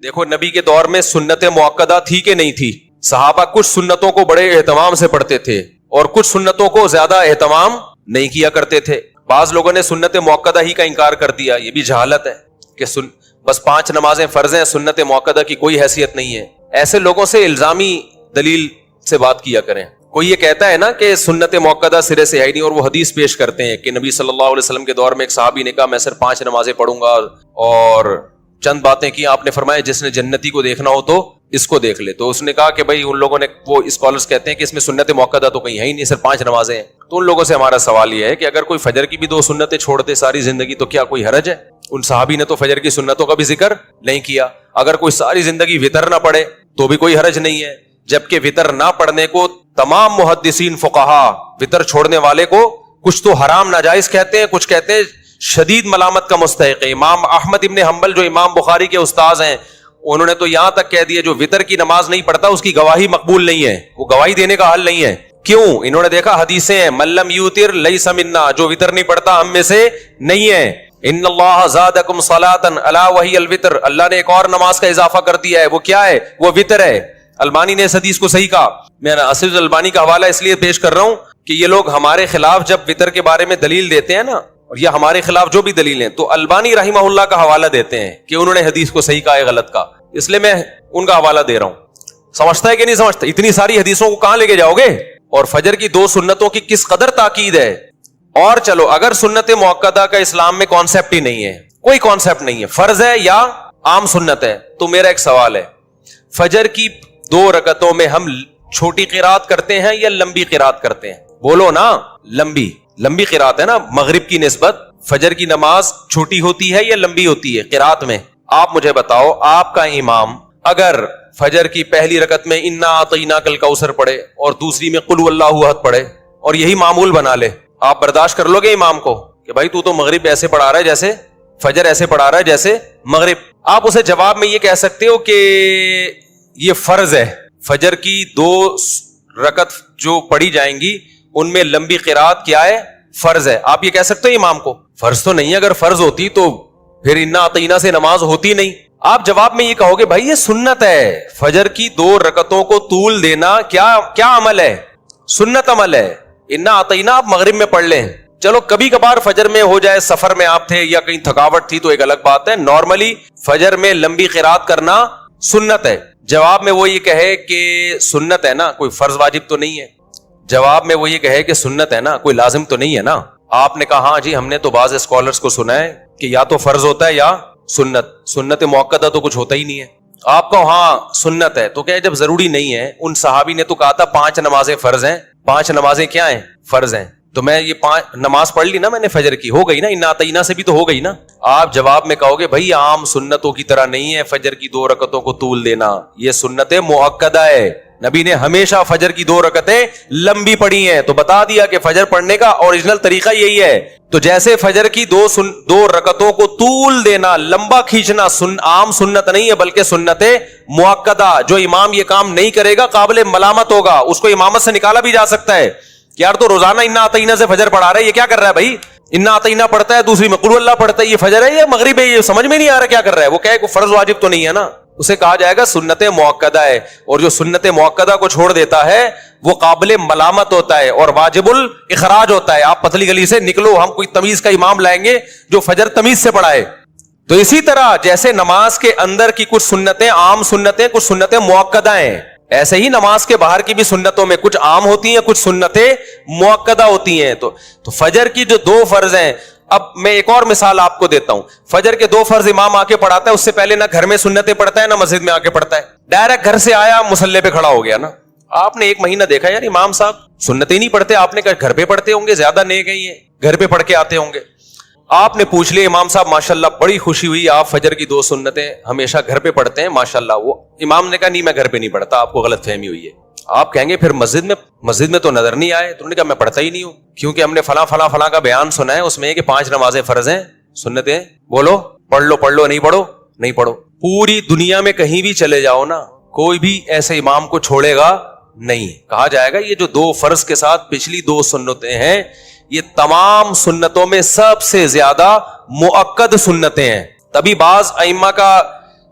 دیکھو نبی کے دور میں سنت مؤکدہ تھی کہ نہیں تھی؟ صحابہ کچھ سنتوں کو بڑے اہتمام سے پڑھتے تھے اور کچھ سنتوں کو زیادہ اہتمام نہیں کیا کرتے تھے. بعض لوگوں نے سنت مؤکدہ ہی کا انکار کر دیا. یہ بھی جہالت ہے کہ بس 5 نمازیں فرض ہیں, سنت مؤکدہ کی کوئی حیثیت نہیں ہے. ایسے لوگوں سے الزامی دلیل سے بات کیا کریں. کوئی یہ کہتا ہے نا کہ سنت مؤکدہ سرے سے ہے ہی نہیں, اور وہ حدیث پیش کرتے ہیں کہ نبی صلی اللہ علیہ وسلم کے دور میں ایک صحابی نے کہا میں صرف 5 نمازیں پڑھوں گا, اور چند باتیں کی. آپ نے فرمایا جس نے جنتی کو دیکھنا ہو تو اس کو دیکھ لے. تو اس نے کہا کہ بھائی ان لوگوں نے, وہ اسکالرز کہتے ہیں کہ اس میں سنت مؤکدہ تو کہیں ہے ہی نہیں, صرف 5 نمازیں ہیں. تو ان لوگوں سے ہمارا سوال یہ ہے کہ اگر کوئی فجر کی بھی 2 سنتیں چھوڑ دے ساری زندگی تو کیا کوئی حرج ہے؟ ان صحابی نے تو فجر کی سنتوں کا بھی ذکر نہیں کیا. اگر کوئی ساری زندگی وتر نہ پڑھے تو بھی کوئی حرج نہیں ہے, جبکہ وتر نہ پڑھنے کو تمام محدثین فقہا وتر چھوڑنے والے کو کچھ تو حرام ناجائز کہتے ہیں, کچھ کہتے ہیں شدید ملامت کا مستحق ہے. امام احمد ابن حنبل جو امام بخاری کے استاذ ہیں, انہوں نے تو یہاں تک کہہ دیا جو وتر کی نماز نہیں پڑھتا اس کی گواہی مقبول نہیں ہے, وہ گواہی دینے کا حل نہیں ہے. کیوں؟ انہوں نے دیکھا حدیثیں ہیں من لم یوتر لیس منا, جو وتر نہیں پڑھتا ہم میں سے نہیں ہے. ان اللہ زادکم صلاۃ الا وہی الوتر, اللہ نے ایک اور نماز کا اضافہ کر دیا ہے, وہ کیا ہے؟ وہ وتر ہے. البانی نے اس حدیث کو صحیح کہا. میں اسد البانی کا حوالہ اس لیے پیش کر رہا ہوں کہ یہ لوگ ہمارے خلاف جب وتر کے بارے میں دلیل دیتے ہیں نا, اور یہ ہمارے خلاف جو بھی دلیل ہیں, تو البانی رحمہ اللہ کا حوالہ دیتے ہیں کہ انہوں نے حدیث کو صحیح کہا ہے غلط کہا, اس لیے میں ان کا حوالہ دے رہا ہوں. سمجھتا ہے کہ نہیں سمجھتا؟ اتنی ساری حدیثوں کو کہاں لے کے جاؤ گے؟ اور فجر کی 2 سنتوں کی کس قدر تاکید ہے. اور چلو اگر سنت مؤکدہ کا اسلام میں کانسیپٹ ہی نہیں ہے, کوئی کانسیپٹ نہیں ہے, فرض ہے یا عام سنت ہے, تو میرا ایک سوال ہے, فجر کی 2 رکعتوں میں ہم چھوٹی قرات کرتے ہیں یا لمبی قرات کرتے ہیں؟ بولو نا. لمبی قرات ہے نا, مغرب کی نسبت فجر کی نماز چھوٹی ہوتی ہے یا لمبی ہوتی ہے قرات میں؟ آپ مجھے بتاؤ, آپ کا امام اگر فجر کی پہلی رکعت میں انا اعطیناک الکوثر پڑھے اور دوسری میں قل واللہ احد پڑھے اور یہی معمول بنا لے, آپ برداشت کر لو گے امام کو کہ بھائی تو مغرب ایسے پڑھا رہا ہے جیسے فجر ایسے پڑھا رہا ہے جیسے مغرب؟ آپ اسے جواب میں یہ کہہ سکتے ہو کہ یہ فرض ہے, فجر کی 2 رکعت جو پڑھی جائیں گی ان میں لمبی قرات کیا ہے؟ فرض ہے. آپ یہ کہہ سکتے ہو امام کو؟ فرض تو نہیں ہے, اگر فرض ہوتی تو پھر انا اعطینا سے نماز ہوتی نہیں. آپ جواب میں یہ کہو گے بھائی یہ سنت ہے, فجر کی 2 رکعتوں کو طول دینا کیا عمل ہے؟ سنت عمل ہے. انا اعطینا آپ مغرب میں پڑھ لیں, چلو کبھی کبھار فجر میں ہو جائے, سفر میں آپ تھے یا کہیں تھکاوٹ تھی تو ایک الگ بات ہے, نارملی فجر میں لمبی قرات کرنا سنت ہے. جواب میں وہ یہ کہے کہ سنت ہے نا, کوئی فرض واجب تو نہیں ہے. جواب میں وہ یہ کہے کہ سنت ہے نا, کوئی لازم تو نہیں ہے نا. آپ نے کہا ہاں جی ہم نے تو بعض اسکالرز کو سنا ہے کہ یا تو فرض ہوتا ہے یا سنت مؤکدہ تو کچھ ہوتا ہی نہیں ہے. آپ کو ہاں سنت ہے تو کہ جب ضروری نہیں ہے, ان صحابی نے تو کہا تھا 5 نمازیں فرض ہیں, 5 نمازیں کیا ہیں؟ فرض ہیں. تو میں یہ 5 نماز پڑھ لی نا میں نے فجر کی, ہو گئی نا, انا اعطینا سے بھی تو ہو گئی نا. آپ جواب میں کہو گے بھائی عام سنتوں کی طرح نہیں ہے فجر کی 2 رکعتوں کو طول دینا, یہ سنت مؤکدہ ہے. نبی نے ہمیشہ فجر کی 2 رکعتیں لمبی پڑھی ہیں. تو بتا دیا کہ فجر پڑھنے کا اوریجنل طریقہ یہی ہے. تو جیسے فجر کی 2 رکعتوں کو طول دینا, لمبا کھینچنا عام سنت نہیں ہے بلکہ سنت مؤکدہ. جو امام یہ کام نہیں کرے گا قابل ملامت ہوگا, اس کو امامت سے نکالا بھی جا سکتا ہے کہ یار تو روزانہ انا اعطینا سے فجر پڑھا رہا ہے, یہ کیا کر رہا ہے بھائی؟ انا اعطینا پڑھتا ہے, دوسری میں قل اللہ پڑھتا ہے, یہ فجر ہے یا مغرب ہے؟ یہ سمجھ میں نہیں آ رہا کیا کر رہا ہے. وہ کہے کہ فرض واجب تو نہیں ہے نا, اسے کہا جائے گا سنت مؤکدہ ہے. اور جو سنت مؤکدہ کو چھوڑ دیتا ہے وہ قابل ملامت ہوتا ہے اور واجب الاخراج ہوتا ہے. آپ پتلی گلی سے نکلو, ہم کوئی تمیز کا امام لائیں گے جو فجر تمیز سے پڑھائے. تو اسی طرح جیسے نماز کے اندر کی کچھ سنتیں عام سنتیں, کچھ سنتیں مؤکدہ ہیں, ایسے ہی نماز کے باہر کی بھی سنتوں میں کچھ عام ہوتی ہیں, کچھ سنتیں مؤکدہ ہوتی ہیں. تو فجر کی جو 2 فرض ہیں, اب میں ایک اور مثال آپ کو دیتا ہوں. فجر کے 2 فرض امام آ کے پڑھاتا ہے, اس سے پہلے نہ گھر میں سنتیں پڑھتا ہے نہ مسجد میں آ کے پڑھتا ہے, ڈائریکٹ گھر سے آیا مصلی پہ کھڑا ہو گیا نا. آپ نے 1 مہینہ دیکھا یار امام صاحب سنتیں نہیں پڑھتے, آپ نے کہا گھر پہ پڑھتے ہوں گے, زیادہ نیک ہیں یہ, گھر پہ پڑھ کے آتے ہوں گے. آپ نے پوچھ لیا امام صاحب ماشاءاللہ بڑی خوشی ہوئی, آپ فجر کی 2 سنتیں ہمیشہ گھر پہ پڑھتے ہیں ماشاءاللہ. وہ امام نے کہا نہیں میں گھر پہ نہیں پڑھتا, آپ کو غلط فہمی ہوئی ہے. آپ کہیں گے پھر مسجد میں تو نظر نہیں آئے. تو نے کہا میں پڑھتا ہی نہیں ہوں, کیونکہ ہم نے فلاں کا بیان سنا ہے, اس میں کہ 5 نمازیں فرض ہیں, سنتیں بولو پڑھ لو, نہیں پڑھو. پوری دنیا میں کہیں بھی چلے جاؤ نا, کوئی بھی ایسے امام کو چھوڑے گا نہیں. کہا جائے گا یہ جو 2 فرض کے ساتھ پچھلی 2 سنتیں ہیں یہ تمام سنتوں میں سب سے زیادہ مؤکد سنتیں ہیں. تبھی بعض ائمہ کا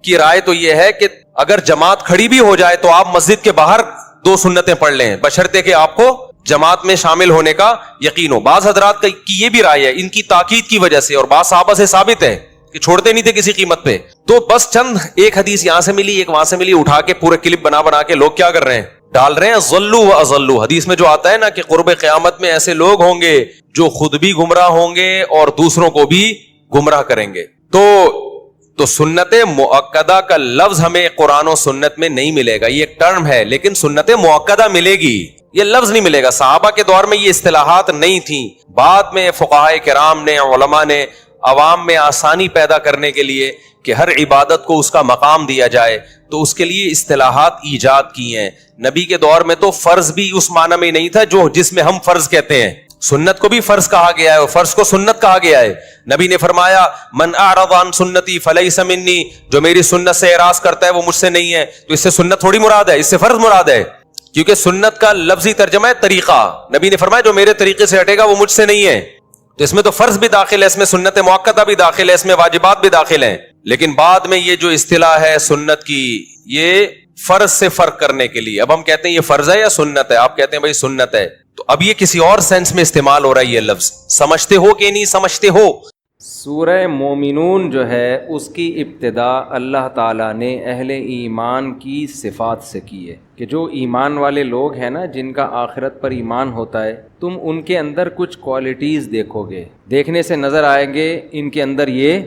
کی رائے تو یہ ہے کہ اگر جماعت کھڑی بھی ہو جائے تو آپ مسجد کے باہر 2 سنتیں پڑھ لیں بشرطے کہ آپ کو جماعت میں شامل ہونے کا یقین ہو. بعض حضرات کی یہ بھی رائے ہے ان کی تاکید کی وجہ سے, اور بعض صحابہ سے ثابت ہے کہ چھوڑتے نہیں تھے کسی قیمت پہ, تو بس چند ایک حدیث یہاں سے ملی ایک وہاں سے ملی, اٹھا کے پورے کلپ بنا کے لوگ کیا کر رہے ہیں, ڈال رہے ہیں. ضلوا واضلوا, حدیث میں جو آتا ہے نا کہ قرب قیامت میں ایسے لوگ ہوں گے جو خود بھی گمراہ ہوں گے اور دوسروں کو بھی گمراہ کریں گے. تو سنت مؤکدہ کا لفظ ہمیں قرآن و سنت میں نہیں ملے گا, یہ ایک ٹرم ہے, لیکن سنت مؤکدہ ملے گی, یہ لفظ نہیں ملے گا. صحابہ کے دور میں یہ اصطلاحات نہیں تھیں, بعد میں فقہائے کرام نے, علماء نے عوام میں آسانی پیدا کرنے کے لیے کہ ہر عبادت کو اس کا مقام دیا جائے تو اس کے لیے اصطلاحات ایجاد کی ہیں. نبی کے دور میں تو فرض بھی اس معنی میں نہیں تھا جس میں ہم فرض کہتے ہیں. سنت کو بھی فرض کہا گیا ہے اور فرض کو سنت کہا گیا ہے. نبی نے فرمایا من اعرض عن سنتی فلیس منی, جو میری سنت سے اعراض کرتا ہے وہ مجھ سے نہیں ہے. تو اس سے سنت تھوڑی مراد ہے, اس سے فرض مراد ہے, کیونکہ سنت کا لفظی ترجمہ ہے طریقہ. نبی نے فرمایا جو میرے طریقے سے ہٹے گا وہ مجھ سے نہیں ہے. تو اس میں تو فرض بھی داخل ہے, اس میں سنت مؤکدہ بھی داخل ہے, اس میں واجبات بھی داخل ہیں. لیکن بعد میں یہ جو اصطلاح ہے سنت کی, یہ فرض سے فرق کرنے کے لیے, اب ہم کہتے ہیں یہ فرض ہے یا سنت ہے, آپ کہتے ہیں بھائی سنت ہے, تو اب یہ کسی اور سینس میں استعمال ہو رہا ہے یہ لفظ. سمجھتے ہو کہ نہیں سمجھتے ہو؟ سورہ مومنون جو ہے اس کی ابتدا اللہ تعالیٰ نے اہل ایمان کی صفات سے کی ہے کہ جو ایمان والے لوگ ہیں نا, جن کا آخرت پر ایمان ہوتا ہے, تم ان کے اندر کچھ کوالٹیز دیکھو گے, دیکھنے سے نظر آئیں گے ان کے اندر یہ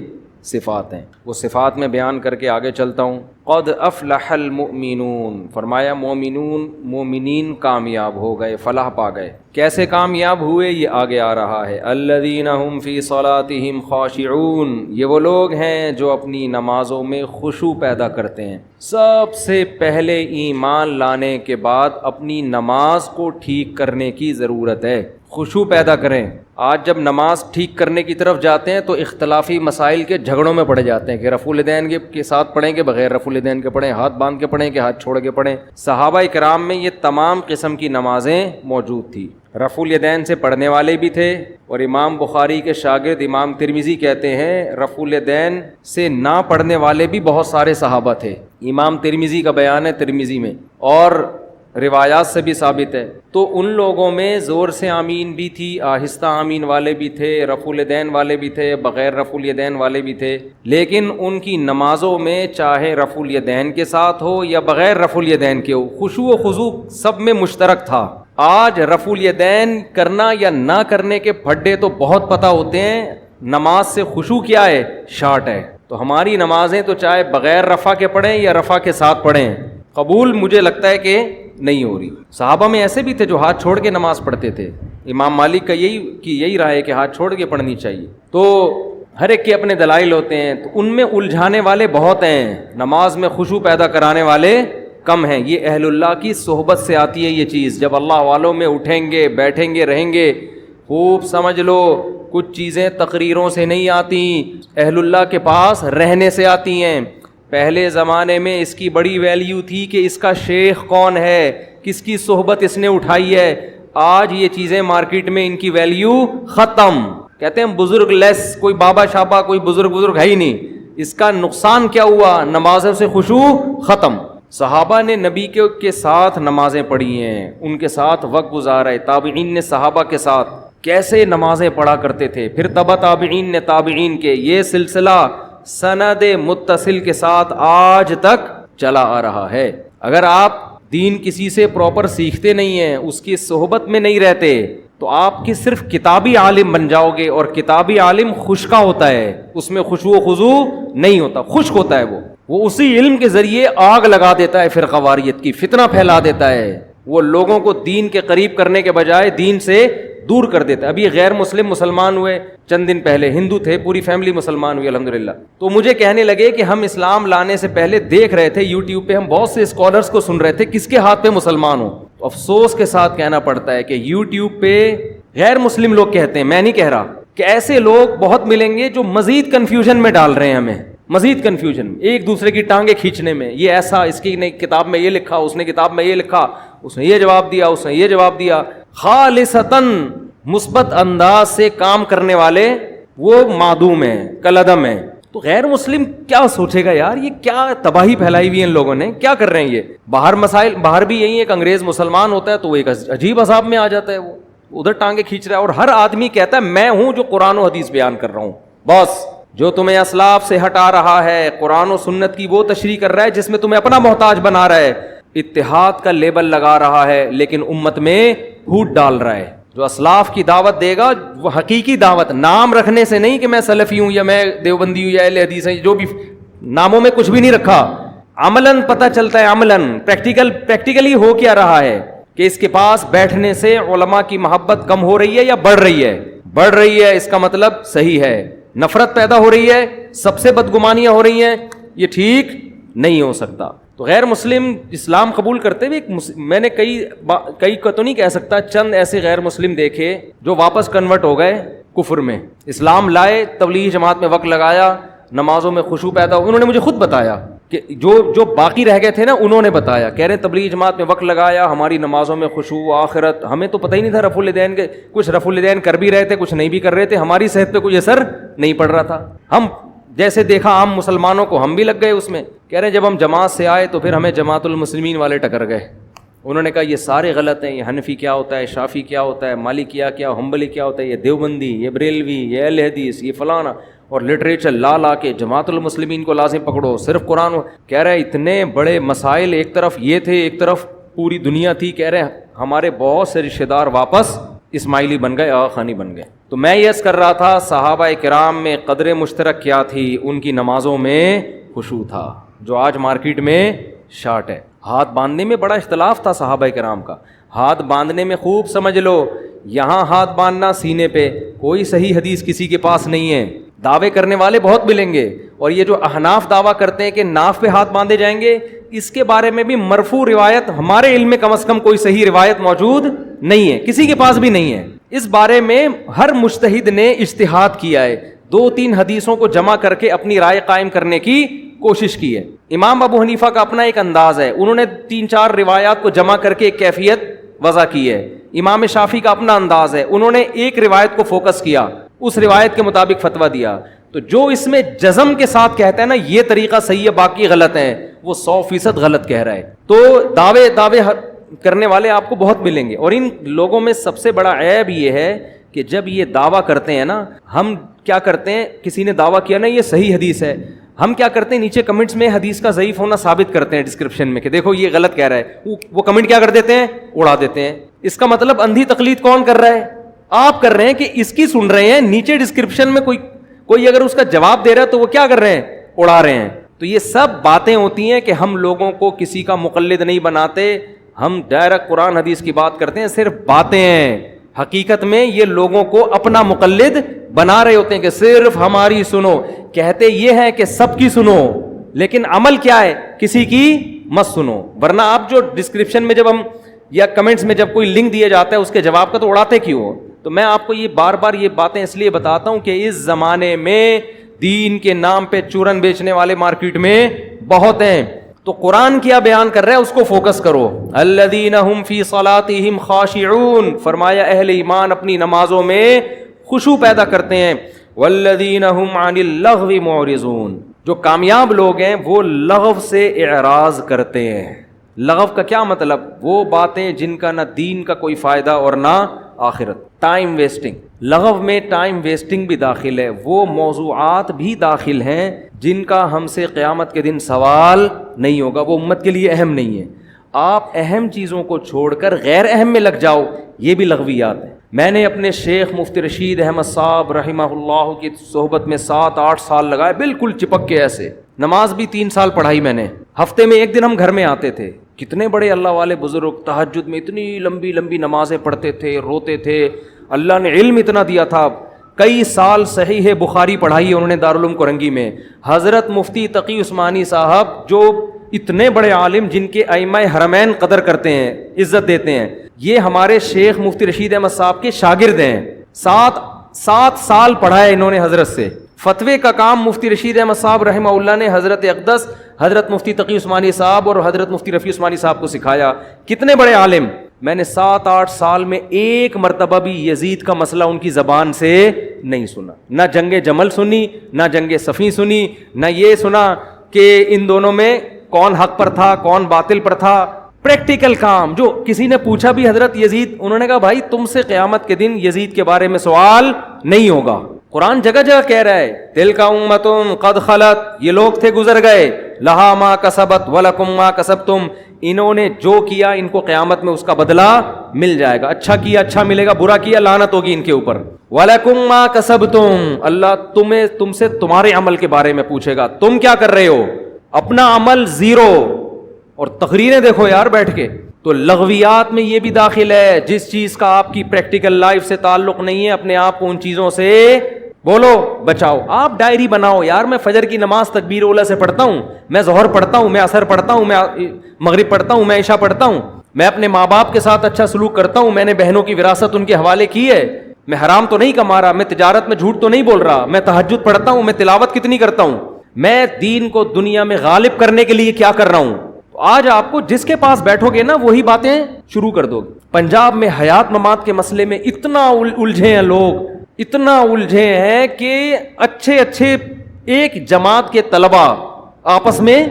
صفات ہیں. وہ صفات میں بیان کر کے آگے چلتا ہوں. قد افلح المؤمنون, فرمایا مومنین کامیاب ہو گئے, فلاح پا گئے. کیسے کامیاب ہوئے یہ آگے آ رہا ہے. الذین هم فی صلاتہم خاشعون, یہ وہ لوگ ہیں جو اپنی نمازوں میں خشوع پیدا کرتے ہیں. سب سے پہلے ایمان لانے کے بعد اپنی نماز کو ٹھیک کرنے کی ضرورت ہے, خشوع پیدا کریں. آج جب نماز ٹھیک کرنے کی طرف جاتے ہیں تو اختلافی مسائل کے جھگڑوں میں پڑے جاتے ہیں کہ رفع الیدین کے ساتھ پڑھیں کہ بغیر رفع الیدین کے پڑھیں, ہاتھ باندھ کے پڑھیں کہ ہاتھ چھوڑ کے پڑھیں. صحابہ کرام میں یہ تمام قسم کی نمازیں موجود تھی. رفع الیدین سے پڑھنے والے بھی تھے, اور امام بخاری کے شاگرد امام ترمذی کہتے ہیں رفع الیدین سے نہ پڑھنے والے بھی بہت سارے صحابہ تھے. امام ترمذی کا بیان ہے ترمذی میں, اور روایات سے بھی ثابت ہے. تو ان لوگوں میں زور سے آمین بھی تھی, آہستہ آمین والے بھی تھے, رفع الیدین والے بھی تھے, بغیر رفع الیدین والے بھی تھے. لیکن ان کی نمازوں میں چاہے رفع الیدین کے ساتھ ہو یا بغیر رفع الیدین کے ہو, خشوع و خضوع سب میں مشترک تھا. آج رفع الیدین کرنا یا نہ کرنے کے پھڈے تو بہت پتہ ہوتے ہیں, نماز سے خشوع کیا ہے, شارٹ ہے. تو ہماری نمازیں تو چاہے بغیر رفع کے پڑھیں یا رفع کے ساتھ پڑھیں, قبول مجھے لگتا ہے کہ نہیں ہو رہی. صحابہ میں ایسے بھی تھے جو ہاتھ چھوڑ کے نماز پڑھتے تھے. امام مالک کا یہی رائے ہے کہ ہاتھ چھوڑ کے پڑھنی چاہیے. تو ہر ایک کے اپنے دلائل ہوتے ہیں, تو ان میں الجھانے والے بہت ہیں, نماز میں خشوع پیدا کرانے والے کم ہیں. یہ اہل اللہ کی صحبت سے آتی ہے یہ چیز. جب اللہ والوں میں اٹھیں گے, بیٹھیں گے, رہیں گے, خوب سمجھ لو کچھ چیزیں تقریروں سے نہیں آتی, اہل اللہ کے پاس رہنے سے آتی ہیں. پہلے زمانے میں اس کی بڑی ویلیو تھی کہ اس کا شیخ کون ہے, کس کی صحبت اس نے اٹھائی ہے. آج یہ چیزیں مارکیٹ میں ان کی ویلیو ختم. کہتے ہیں بزرگ لیس, کوئی بابا شابا کوئی بزرگ ہے ہی نہیں. اس کا نقصان کیا ہوا, نمازوں سے خشوع ختم. صحابہ نے نبی کے ساتھ نمازیں پڑھی ہیں, ان کے ساتھ وقت گزارا ہے. تابعین نے صحابہ کے ساتھ کیسے نمازیں پڑھا کرتے تھے, پھر تبع تابعین نے تابعین کے, یہ سلسلہ سند متصل کے ساتھ آج تک چلا آ رہا ہے. اگر آپ دین کسی سے پراپر سیکھتے نہیں ہیں, اس کی صحبت میں نہیں رہتے, تو آپ کی صرف کتابی عالم بن جاؤ گے, اور کتابی عالم خشکا ہوتا ہے, اس میں خشوع و خضوع نہیں ہوتا, خشک ہوتا ہے. وہ اسی علم کے ذریعے آگ لگا دیتا ہے فرقہ واریت کی, فتنہ پھیلا دیتا ہے. وہ لوگوں کو دین کے قریب کرنے کے بجائے دین سے دور کر دیتا ہے. ابھی غیر مسلم مسلمان ہوئے چند دن پہلے, ہندو تھے, پوری فیملی مسلمان ہوئی الحمدللہ. تو مجھے کہنے لگے کہ ہم اسلام لانے سے پہلے دیکھ رہے تھے یوٹیوب پہ, ہم بہت سے اسکالرز کو سن رہے تھے کس کے ہاتھ پہ مسلمان ہو. تو افسوس کے ساتھ کہنا پڑتا ہے کہ یوٹیوب پہ غیر مسلم لوگ کہتے ہیں, میں نہیں کہہ رہا, کہ ایسے لوگ بہت ملیں گے جو مزید کنفیوژن میں ڈال رہے ہیں ہمیں, مزید کنفیوژن, ایک دوسرے کی ٹانگیں کھینچنے میں. یہ ایسا, اس کی کتاب میں یہ لکھا, اس نے کتاب میں یہ لکھا, اس نے یہ جواب دیا, اس نے یہ جواب دیا. خالصتاً مثبت انداز سے کام کرنے والے وہ معدوم ہیں, کالعدم ہیں. تو غیر مسلم کیا سوچے گا یار، یہ کیا تباہی پھیلائی ہوئی ہے ان لوگوں نے، کیا کر رہے ہیں یہ. باہر بھی یہی ایک انگریز مسلمان ہوتا ہے تو وہ ایک عجیب عذاب میں آ جاتا ہے، وہ ادھر ٹانگیں کھینچ رہا ہے، اور ہر آدمی کہتا ہے میں ہوں جو قرآن و حدیث بیان کر رہا ہوں. بس جو تمہیں اسلاف سے ہٹا رہا ہے، قرآن و سنت کی وہ تشریح کر رہا ہے جس میں تمہیں اپنا محتاج بنا رہا ہے، اتحاد کا لیبل لگا رہا ہے لیکن امت میں پھوٹ ڈال رہا ہے. جو اسلاف کی دعوت دے گا وہ حقیقی دعوت، نام رکھنے سے نہیں کہ میں سلفی ہوں یا میں دیوبندی ہوں یا اہل حدیث ہوں، جو بھی ناموں میں کچھ بھی نہیں رکھا، عملاً پتہ چلتا ہے، عملاً پریکٹیکلی ہو کیا رہا ہے کہ اس کے پاس بیٹھنے سے علماء کی محبت کم ہو رہی ہے یا بڑھ رہی ہے. بڑھ رہی ہے، اس کا مطلب صحیح ہے. نفرت پیدا ہو رہی ہے، سب سے بدگمانیاں ہو رہی ہیں، یہ ٹھیک نہیں ہو سکتا. تو غیر مسلم اسلام قبول کرتے ہوئے میں نے کئی کو تو نہیں کہہ سکتا، چند ایسے غیر مسلم دیکھے جو واپس کنورٹ ہو گئے کفر میں. اسلام لائے، تبلیغی جماعت میں وقت لگایا، نمازوں میں خشوع پیدا ہو. انہوں نے مجھے خود بتایا کہ جو باقی رہ گئے تھے نا، انہوں نے بتایا، کہہ رہے تبلیغی جماعت میں وقت لگایا، ہماری نمازوں میں خشوع، آخرت، ہمیں تو پتہ ہی نہیں تھا رفع الیدین کے، کچھ رفع الیدین کر بھی رہے تھے، کچھ نہیں بھی کر رہے تھے، ہماری صحت پہ کوئی اثر نہیں پڑ رہا تھا. ہم جیسے دیکھا عام مسلمانوں کو، ہم بھی لگ گئے اس میں. کہہ رہے جب ہم جماعت سے آئے تو پھر ہمیں جماعت المسلمین والے ٹکر گئے. انہوں نے کہا یہ سارے غلط ہیں، یہ حنفی کیا ہوتا ہے، شافی کیا ہوتا ہے، مالکیہ کیا، حنبلی کیا ہوتا ہے، یہ دیوبندی، یہ بریلوی، یہ اہل حدیث، یہ فلانا، اور لٹریچر لا کے جماعت المسلمین کو لازم پکڑو، صرف قرآن. کہہ رہے اتنے بڑے مسائل، ایک طرف یہ تھے، ایک طرف پوری دنیا تھی. کہہ رہے ہمارے بہت سے رشتہ دار واپس اسماعیلی بن گئے، آغا خانی بن گئے. تو میں یہ عرض کر رہا تھا صحابہ کرام میں قدر مشترک کیا تھی، ان کی نمازوں میں خشوع تھا، جو آج مارکیٹ میں شارٹ ہے. ہاتھ باندھنے میں بڑا اختلاف تھا صحابہ کرام کا. ہاتھ باندھنے میں خوب سمجھ لو، یہاں ہاتھ باندھنا سینے پہ، کوئی صحیح حدیث کسی کے پاس نہیں ہے. دعوے کرنے والے بہت ملیں گے، اور یہ جو احناف دعویٰ کرتے ہیں کہ ناف پہ ہاتھ باندھے جائیں گے، اس کے بارے میں بھی مرفوع روایت ہمارے علم میں کم از کم کوئی صحیح روایت موجود نہیں ہے، کسی کے پاس بھی نہیں ہے. اس بارے میں ہر مجتہد نے اجتہاد کیا ہے، 2-3 حدیثوں کو جمع کر کے اپنی رائے قائم کرنے کی کوشش کی ہے. امام ابو حنیفہ کا اپنا ایک انداز ہے، انہوں نے 3-4 روایات کو جمع کر کے ایک کیفیت وضع کی ہے. امام شافعی کا اپنا انداز ہے، انہوں نے ایک روایت کو فوکس کیا، اس روایت کے مطابق فتویٰ دیا. تو جو اس میں جزم کے ساتھ کہتا ہے نا یہ طریقہ صحیح ہے باقی غلط ہیں، وہ 100% غلط کہہ رہا ہے. تو دعوے کرنے والے آپ کو بہت ملیں گے، اور ان لوگوں میں سب سے بڑا عیب یہ ہے کہ جب یہ دعویٰ کرتے ہیں نا، ہم کیا کرتے ہیں، کسی نے دعویٰ کیا نا یہ صحیح حدیث ہے، ہم کیا کرتے ہیں نیچے کمنٹس میں حدیث کا ضعیف ہونا ثابت کرتے ہیں ڈسکرپشن میں کہ دیکھو یہ غلط کہہ رہا ہے. وہ کمنٹ کیا کر دیتے ہیں، اڑا دیتے ہیں. اس کا مطلب اندھی تقلید کون کر رہا ہے، آپ کر رہے ہیں کہ اس کی سن رہے ہیں، نیچے ڈسکرپشن میں کوئی اگر اس کا جواب دے رہا ہے تو وہ کیا کر رہے ہیں، اڑا رہے ہیں. تو یہ سب باتیں ہوتی ہیں کہ ہم لوگوں کو کسی کا مقلد نہیں بناتے، ہم ڈائریکٹ قرآن حدیث کی بات کرتے ہیں، صرف باتیں ہیں. حقیقت میں یہ لوگوں کو اپنا مقلد بنا رہے ہوتے ہیں کہ صرف ہماری سنو. کہتے یہ ہے کہ سب کی سنو، لیکن عمل کیا ہے، کسی کی مت سنو. ورنہ آپ جو ڈسکرپشن میں جب ہم یا کمنٹس میں جب کوئی لنک دیا جاتا ہے اس کے جواب کا تو اڑاتے کیوں؟ تو میں آپ کو یہ بار بار یہ باتیں اس لیے بتاتا ہوں کہ اس زمانے میں دین کے نام پہ چورن بیچنے والے مارکیٹ میں بہت ہیں. تو قرآن کیا بیان کر رہا ہے اس کو فوکس کرو. الذین هم فی صلاتہم خاشعون، فرمایا اہل ایمان اپنی نمازوں میں خشوع پیدا کرتے ہیں. والذین هم عن اللغو معرضون، جو کامیاب لوگ ہیں وہ لغو سے اعراض کرتے ہیں. لغو کا کیا مطلب، وہ باتیں جن کا نہ دین کا کوئی فائدہ اور نہ آخرت. ٹائم ویسٹنگ، لغو میں ٹائم ویسٹنگ بھی داخل ہے، وہ موضوعات بھی داخل ہیں جن کا ہم سے قیامت کے دن سوال نہیں ہوگا، وہ امت کے لیے اہم نہیں ہے. آپ اہم چیزوں کو چھوڑ کر غیر اہم میں لگ جاؤ، یہ بھی لغویات ہیں. میں نے اپنے شیخ مفتی رشید احمد صاحب رحمہ اللہ کی صحبت میں 7-8 سال لگائے، بالکل چپک کے ایسے. نماز بھی 3 سال پڑھائی میں نے، ہفتے میں 1 دن ہم گھر میں آتے تھے. کتنے بڑے اللہ والے بزرگ تہجد میں اتنی لمبی لمبی نمازیں پڑھتے تھے، روتے تھے. اللہ نے علم اتنا دیا تھا. کئی سال صحیح بخاری پڑھائی ہے انہوں نے دارالعلوم کرنگی میں. حضرت مفتی تقی عثمانی صاحب جو اتنے بڑے عالم جن کے ائمہ حرمین قدر کرتے ہیں، عزت دیتے ہیں، یہ ہمارے شیخ مفتی رشید احمد صاحب کے شاگرد ہیں. 7 سال پڑھا ہے انہوں نے حضرت سے. فتوے کا کام مفتی رشید احمد صاحب رحمہ اللہ نے حضرت اقدس، حضرت مفتی تقی عثمانی صاحب اور حضرت مفتی رفیع عثمانی صاحب کو سکھایا. کتنے بڑے عالم. میں نے 7-8 سال میں ایک مرتبہ بھی یزید کا مسئلہ ان کی زبان سے نہیں سنا. نہ جنگ جمل سنی, نہ جنگ صفین سنی, نہ یہ سنا کہ ان دونوں میں کون حق پر تھا کون باطل پر تھا. پریکٹیکل کام. جو کسی نے پوچھا بھی حضرت یزید, انہوں نے کہا بھائی تم سے قیامت کے دن یزید کے بارے میں سوال نہیں ہوگا. قرآن جگہ جگہ کہہ رہا ہے تلک امۃ قد خلت, یہ لوگ تھے گزر گئے, لہا ما کسبت ولکم ما کسبتم, انہوں نے جو کیا ان کو قیامت میں اس کا بدلہ مل جائے گا. اچھا کیا اچھا ملے گا, برا کیا لعنت ہوگی ان کے اوپر. ولکم ما کسبتم, اللہ تم سے تمہارے عمل کے بارے میں پوچھے گا, تم کیا کر رہے ہو. اپنا عمل زیرو. اور تقریریں دیکھو یار بیٹھ کے, تو لغویات میں یہ بھی داخل ہے, جس چیز کا آپ کی پریکٹیکل لائف سے تعلق نہیں ہے اپنے آپ کو ان چیزوں سے بولو بچاؤ. آپ ڈائری بناؤ یار, میں فجر کی نماز تکبیر اولا سے پڑھتا ہوں, میں ظہر پڑھتا ہوں, میں عصر پڑھتا ہوں, میں مغرب پڑھتا ہوں, میں عشاء پڑھتا ہوں, میں اپنے ماں باپ کے ساتھ اچھا سلوک کرتا ہوں, میں نے بہنوں کی وراثت ان کے حوالے کی ہے, میں حرام تو نہیں کما رہا, میں تجارت میں جھوٹ تو نہیں بول رہا, میں تہجد پڑھتا ہوں, میں تلاوت کتنی کرتا ہوں, میں دین کو دنیا میں غالب کرنے کے لیے کیا کر رہا ہوں. تو آج آپ کو جس کے پاس بیٹھو گے نا وہی باتیں شروع کر دو گے. پنجاب میں حیات ممات کے مسئلے میں اتنا الجھے ہیں لوگ, اتنا الجھے ہیں کہ اچھے ایک جماعت کے طلبہ آپس میں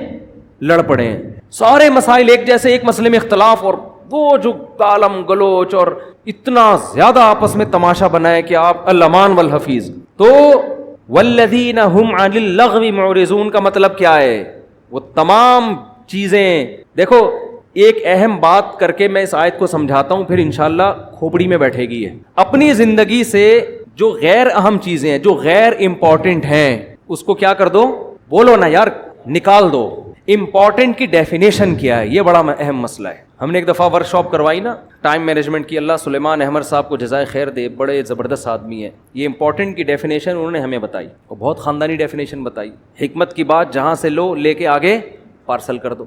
لڑ پڑے ہیں. سارے مسائل ایک جیسے, ایک مسئلے میں اختلاف, اور وہ جو گالم گلوچ اور اتنا زیادہ آپس میں تماشا بنائے کہ آپ الامان والحفیظ. تو والذین هم عن اللغو معرضون کا مطلب کیا ہے؟ وہ تمام چیزیں دیکھو. ایک اہم بات کر کے میں اس آیت کو سمجھاتا ہوں, پھر انشاءاللہ کھوپڑی میں بیٹھے گی. ہے اپنی زندگی سے جو غیر اہم چیزیں ہیں, جو غیر امپورٹنٹ ہیں, اس کو کیا کر دو, بولو نا یار, نکال دو. امپورٹنٹ کی ڈیفینیشن کیا ہے, یہ بڑا اہم مسئلہ ہے. ہم نے ایک دفعہ ورک شاپ کروائی نا ٹائم مینجمنٹ کی, اللہ سلیمان احمد صاحب کو جزائے خیر دے, بڑے زبردست آدمی ہیں. یہ امپورٹنٹ کی ڈیفینیشن انہوں نے ہمیں بتائی, اور بہت خاندانی ڈیفینیشن بتائی. حکمت کی بات جہاں سے لو لے کے آگے پارسل کر دو.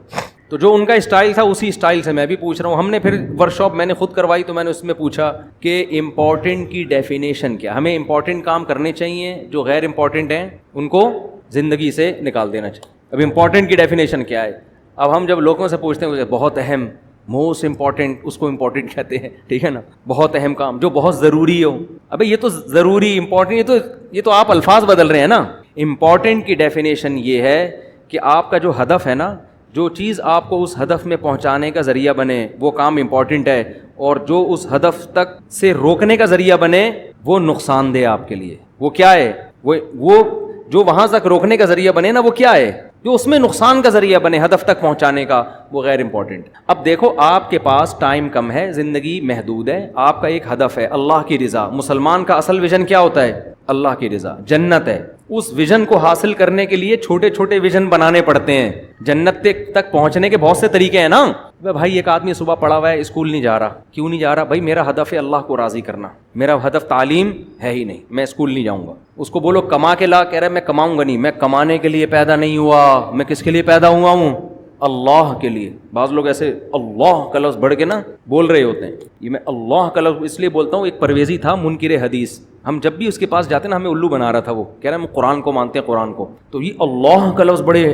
تو جو ان کا اسٹائل تھا اسی اسٹائل سے میں بھی پوچھ رہا ہوں. ہم نے پھر ورک شاپ میں نے خود کروائی, تو میں نے اس میں پوچھا کہ امپورٹنٹ کی ڈیفینیشن کیا. ہمیں امپورٹنٹ کام کرنے چاہیے, جو غیر امپورٹنٹ ہیں ان کو زندگی سے نکال دینا چاہیے. اب امپورٹنٹ کی ڈیفینیشن کیا ہے؟ اب ہم جب لوگوں سے پوچھتے ہیں بہت اہم, موسٹ امپورٹنٹ, اس کو امپورٹنٹ کہتے ہیں, ٹھیک ہے نا. بہت اہم کام جو بہت ضروری ہو. ابھی یہ تو ضروری امپورٹنٹ, یہ تو آپ الفاظ بدل رہے ہیں نا. امپورٹنٹ کی ڈیفینیشن یہ ہے کہ آپ کا جو ہدف ہے نا, جو چیز آپ کو اس ہدف میں پہنچانے کا ذریعہ بنے وہ کام امپورٹنٹ ہے, اور جو اس ہدف تک سے روکنے کا ذریعہ بنے وہ نقصان دہ آپ کے لیے. وہ کیا ہے؟ وہ جو وہاں تک روکنے کا ذریعہ بنے نا, وہ کیا ہے؟ جو اس میں نقصان کا ذریعہ بنے ہدف تک پہنچانے کا, وہ غیر امپورٹنٹ. اب دیکھو آپ کے پاس ٹائم کم ہے, زندگی محدود ہے, آپ کا ایک ہدف ہے اللہ کی رضا. مسلمان کا اصل ویژن کیا ہوتا ہے؟ اللہ کی رضا, جنت ہے. اس ویژن کو حاصل کرنے کے لیے چھوٹے چھوٹے ویژن بنانے پڑتے ہیں. جنت تک پہنچنے کے بہت سے طریقے ہیں نا. بھائی ایک آدمی صبح پڑھا ہوا ہے, اسکول نہیں جا رہا, کیوں نہیں جا رہا؟ بھائی میرا ہدف ہے اللہ کو راضی کرنا, میرا ہدف تعلیم ہے ہی نہیں, میں اسکول نہیں جاؤں گا. اس کو بولو کما کے لا, کہہ رہا ہے میں کماؤں گا نہیں. میں کمانے کے لیے پیدا نہیں ہوا, میں کس کے لیے پیدا ہوا ہوں؟ اللہ کے لیے. بعض لوگ ایسے اللہ کا لفظ بڑھ کے نا بول رہے ہوتے ہیں. یہ میں اللہ کا لفظ اس لیے بولتا ہوں, ایک پرویزی تھا منکر حدیث, ہم جب بھی اس کے پاس جاتے نا ہمیں الو بنا رہا تھا. وہ کہہ رہا ہے ہم قرآن کو مانتے ہیں, قرآن کو. تو یہ اللہ کا لفظ بڑے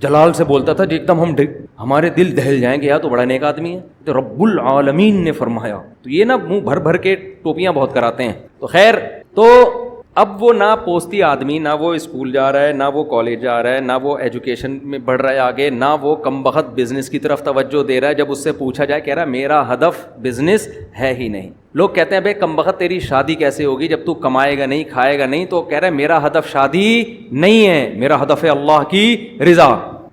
جلال سے بولتا تھا, ایک دم ہمارے دل دہل جائیں گے, یا تو بڑا نیک آدمی ہے. تو رب العالمین نے فرمایا. تو یہ نا منہ بھر بھر کے ٹوپیاں بہت کراتے ہیں. تو خیر, تو اب وہ نہ پوستی آدمی, نہ وہ اسکول جا رہا ہے, نہ وہ کالج جا رہا ہے, نہ وہ ایجوکیشن میں بڑھ رہا ہے آگے, نہ وہ کم بخت بزنس کی طرف توجہ دے رہا ہے. جب اس سے پوچھا جائے, کہہ رہا ہے میرا ہدف بزنس ہے ہی نہیں. لوگ کہتے ہیں بھائی کم بخت تیری شادی کیسے ہوگی جب تو کمائے گا نہیں, کھائے گا نہیں. تو کہہ رہا ہے میرا ہدف شادی نہیں ہے, میرا ہدف ہے اللہ کی رضا.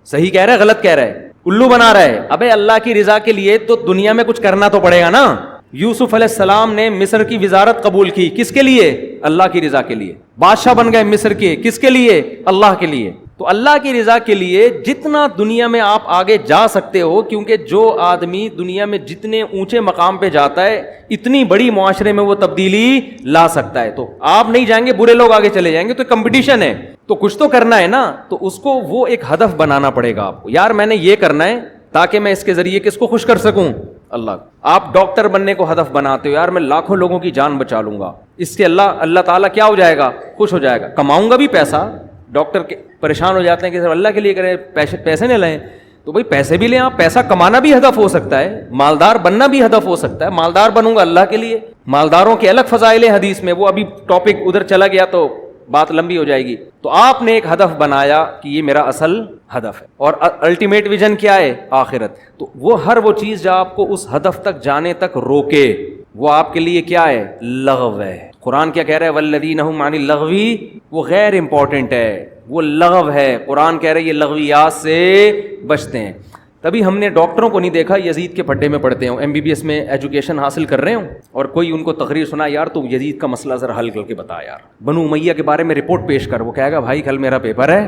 صحیح کہہ رہا ہے غلط کہہ رہا ہے؟ الو بنا رہا ہے. ابے اللہ کی رضا کے لیے تو دنیا میں کچھ کرنا تو پڑے گا نا. یوسف علیہ السلام نے مصر کی وزارت قبول کی, کس کے لیے؟ اللہ کی رضا کے لیے. بادشاہ بن گئے مصر کے, کس کے لیے؟ اللہ کے لیے. تو اللہ کی رضا کے لیے جتنا دنیا میں آپ آگے جا سکتے ہو, کیونکہ جو آدمی دنیا میں جتنے اونچے مقام پہ جاتا ہے اتنی بڑی معاشرے میں وہ تبدیلی لا سکتا ہے. تو آپ نہیں جائیں گے, برے لوگ آگے چلے جائیں گے, تو کمپٹیشن ہے, تو کچھ تو کرنا ہے نا. تو اس کو وہ ایک ہدف بنانا پڑے گا آپ کو. یار میں نے یہ کرنا ہے تاکہ میں اس کے ذریعے کس کو خوش کر سکوں؟ اللہ. آپ ڈاکٹر بننے کو ہدف بناتے ہو, یار میں لاکھوں لوگوں کی جان بچا لوں گا, اس سے اللہ تعالیٰ کیا ہو جائے گا؟ خوش ہو جائے گا. کماؤں گا بھی پیسہ. ڈاکٹر کے پریشان ہو جاتے ہیں کہ صرف اللہ کے لیے کریں, پیسے نہ لیں. تو بھائی پیسے بھی لیں آپ, پیسہ کمانا بھی ہدف ہو سکتا ہے, مالدار بننا بھی ہدف ہو سکتا ہے. مالدار بنوں گا اللہ کے لیے, مالداروں کے الگ فضائل ہیں حدیث میں, وہ ابھی ٹاپک ادھر چلا گیا تو بات لمبی ہو جائے گی. تو آپ نے ایک ہدف بنایا کہ یہ میرا اصل ہدف ہے, اور الٹیمیٹ ویژن کیا ہے؟ آخرت. تو وہ چیز جو آپ کو اس ہدف تک جانے تک روکے وہ آپ کے لیے کیا ہے؟ لغو ہے. قرآن کیا کہہ رہا ہے؟ والذین هم عن اللغو, وہ غیر امپورٹنٹ ہے, وہ لغو ہے. قرآن کہہ رہا ہے یہ لغویات سے بچتے ہیں. تبھی ہم نے ڈاکٹروں کو نہیں دیکھا یزید کے پھڈے میں پڑھتے ہوں, MBBS میں ایجوکیشن حاصل کر رہے ہوں, اور کوئی ان کو تقریر سنا, یار تو یزید کا مسئلہ ذرا حل کر کے بتا, یار بنو امیہ کے بارے میں رپورٹ پیش کر. وہ کہے گا بھائی کل میرا پیپر ہے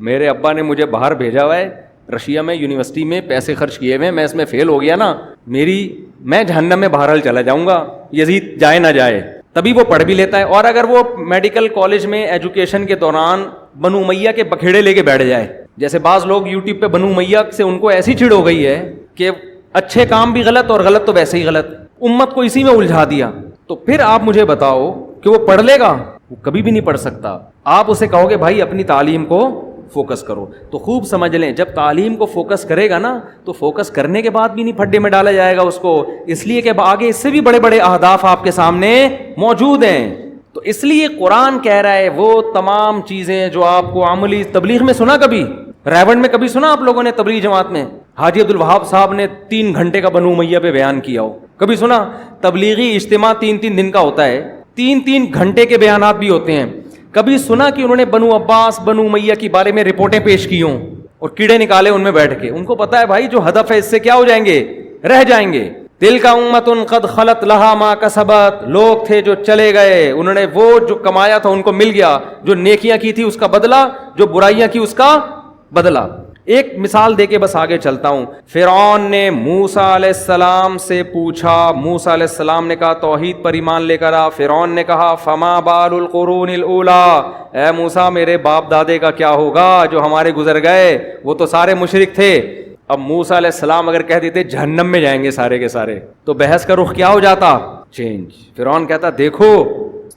میرے ابا نے مجھے باہر بھیجا ہوا ہے رشیا میں, یونیورسٹی میں پیسے خرچ کیے ہوئے, میں اس میں فیل ہو گیا نا, میں جہنم میں بہرحال چلا جاؤں گا, یزید جائے نہ جائے. تبھی وہ پڑھ بھی لیتا ہے. اور اگر وہ میڈیکل کالج میں ایجوکیشن کے دوران بنو امیہ کے بکھیڑے لے کے بیٹھ جائے, جیسے بعض لوگ یوٹیوب پہ بنو امیہ سے ان کو ایسی چڑ ہو گئی ہے کہ اچھے کام بھی غلط اور غلط تو ویسے ہی غلط, امت کو اسی میں الجھا دیا, تو پھر آپ مجھے بتاؤ کہ وہ پڑھ لے گا؟ وہ کبھی بھی نہیں پڑھ سکتا. آپ اسے کہو گے بھائی اپنی تعلیم کو فوکس کرو, تو خوب سمجھ لیں جب تعلیم کو فوکس کرے گا نا تو فوکس کرنے کے بعد بھی نہیں پھڈے میں ڈالا جائے گا اس کو, اس لیے کہ آگے اس سے بھی بڑے بڑے اہداف آپ کے سامنے موجود ہیں. تو اس لیے قرآن کہہ رہا ہے وہ تمام چیزیں جو آپ کو عملی تبلیغ میں سنا, کبھی ریونڈ میں کبھی سنا آپ لوگوں نے تبلیغ جماعت میں حاجی عبدالوہاب صاحب نے 3 گھنٹے کا بنو امیہ پہ بیان کیا ہو؟ کبھی سنا؟ تبلیغی اجتماع 3 دن کا ہوتا ہے, 3 گھنٹے کے بیانات بھی ہوتے ہیں. کبھی سنا کہ انہوں نے بنو عباس بنو امیہ کے بارے میں رپورٹیں پیش کی ہوں اور کیڑے نکالے ان میں بیٹھ کے؟ ان کو پتا ہے بھائی جو ہدف ہے اس سے کیا ہو جائیں گے, رہ جائیں گے. تلک امۃ قد خلت لہا ما کسبت, لوگ تھے جو چلے گئے, انہوں نے وہ جو کمایا تھا ان کو مل گیا, جو نیکیاں کی تھی اس کا بدلہ, جو برائیاں کی اس کا بدلہ. ایک مثال دے کے بس آگے چلتا ہوں. فرعون نے موسیٰ علیہ السلام سے پوچھا, موسیٰ علیہ السلام نے کہا توحید پر ایمان لے کر آ. فرعون نے کہا فما بال القرون الاولیٰ, اے موسیٰ میرے باپ دادے کا کیا ہوگا جو ہمارے گزر گئے, وہ تو سارے مشرک تھے. اب موسیٰ علیہ السلام اگر کہہ دیتے جہنم میں جائیں گے سارے کے سارے, تو بحث کا رخ کیا ہو جاتا؟ چینج. فرعون کہتا دیکھو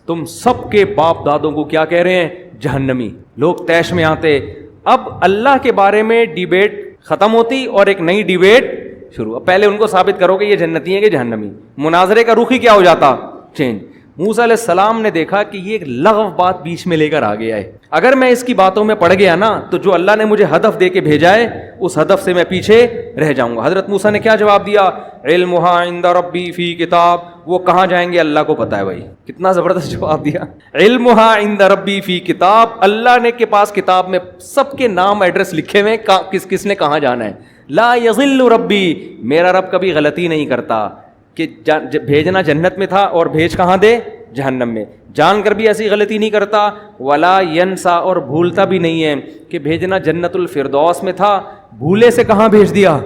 تم سب کے باپ دادوں کو کیا کہہ رہے ہیں؟ جہنمی. لوگ طیش میں آتے. اب اللہ کے بارے میں ڈیبیٹ ختم ہوتی اور ایک نئی ڈیبیٹ شروع. اب پہلے ان کو ثابت کرو کہ یہ جنتی ہیں کہ جہنمی. مناظرے کا رخ ہی کیا ہو جاتا؟ چینج. موسیٰ علیہ السلام نے دیکھا کہ یہ ایک لغو بات بیچ میں لے کر آ گیا ہے, اگر میں اس کی باتوں میں پڑ گیا نا تو جو اللہ نے مجھے ہدف دے کے بھیجا ہے اس ہدف سے میں پیچھے رہ جاؤں گا. حضرت موسیٰ نے کیا جواب دیا؟ علمها عند ربی فی کتاب. وہ کہاں جائیں گے اللہ کو پتا ہے. بھائی کتنا زبردست جواب دیا. علمها عند ربی فی کتاب, اللہ نے کے پاس کتاب میں سب کے نام ایڈریس لکھے ہوئے, کس نے کہاں جانا ہے. لا یضل ربی, میرا رب کبھی غلطی نہیں کرتا کہ بھیجنا جنت میں تھا اور بھیج کہاں دے؟ جہنم میں. جان کر بھی ایسی غلطی نہیں کرتا. ولا ینسا, اور بھولتا بھی نہیں ہے کہ بھیجنا جنت الفردوس میں تھا, بھولے سے کہاں بھیج دیا؟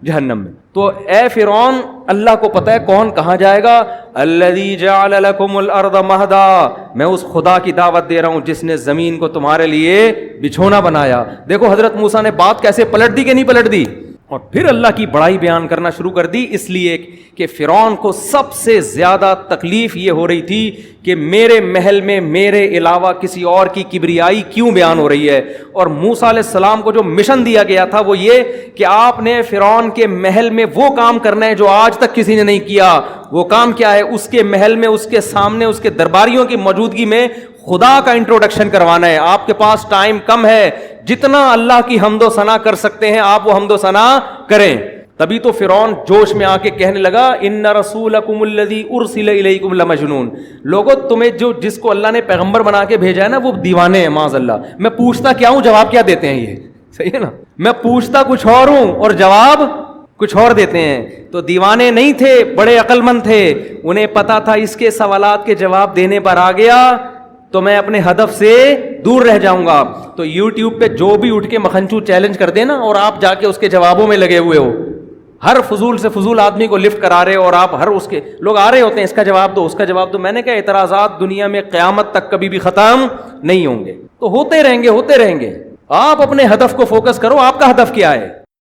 جہنم میں. تو اے فرعون اللہ کو پتہ ہے کون کہاں جائے گا. الذی جعل لکم الارض مہدا, میں اس خدا کی دعوت دے رہا ہوں جس نے زمین کو تمہارے لیے بچھونا بنایا. دیکھو حضرت موسیٰ نے بات کیسے پلٹ دی کہ نہیں پلٹ دی, اور پھر اللہ کی بڑائی بیان کرنا شروع کر دی. اس لیے کہ فرعون کو سب سے زیادہ تکلیف یہ ہو رہی تھی کہ میرے محل میں میرے علاوہ کسی اور کی کبریائی کیوں بیان ہو رہی ہے. اور موسیٰ علیہ السلام کو جو مشن دیا گیا تھا وہ یہ کہ آپ نے فرعون کے محل میں وہ کام کرنا ہے جو آج تک کسی نے نہیں کیا. وہ کام کیا ہے؟ اس کے محل میں, اس کے سامنے, اس کے درباریوں کی موجودگی میں خدا کا انٹروڈکشن کروانا ہے. آپ کے پاس ٹائم کم ہے, جتنا اللہ کی حمد و ثنا کر سکتے ہیں آپ وہ حمد و ثنا کریں. تبھی تو فرعون جوش میں آ کے کہنے لگا ان رسولکم الذی ارسل الیکم لمجنون. لوگو تمہیں جس کو اللہ نے پیغمبر بنا کے بھیجا ہے نا وہ دیوانے ہیں معاذ اللہ. میں پوچھتا کیا ہوں, جواب کیا دیتے ہیں؟ یہ صحیح ہے نا, میں پوچھتا کچھ اور ہوں اور جواب کچھ اور دیتے ہیں. تو دیوانے نہیں تھے, بڑے عقل مند تھے. انہیں پتا تھا اس کے سوالات کے جواب دینے پر آ گیا تو میں اپنے ہدف سے دور رہ جاؤں گا. تو یوٹیوب پہ جو بھی اٹھ کے مکھنچو چیلنج کر دے نا اور آپ جا کے اس کے جوابوں میں لگے ہوئے ہو, ہر فضول سے فضول آدمی کو لفٹ کرا رہے ہو, اور آپ ہر اس کے لوگ آ رہے ہوتے ہیں اس کا جواب دو, اس کا جواب دو. میں نے کہا اعتراضات دنیا میں قیامت تک کبھی بھی ختم نہیں ہوں گے, تو ہوتے رہیں گے. آپ اپنے ہدف کو فوکس کرو. آپ کا ہدف کیا ہے؟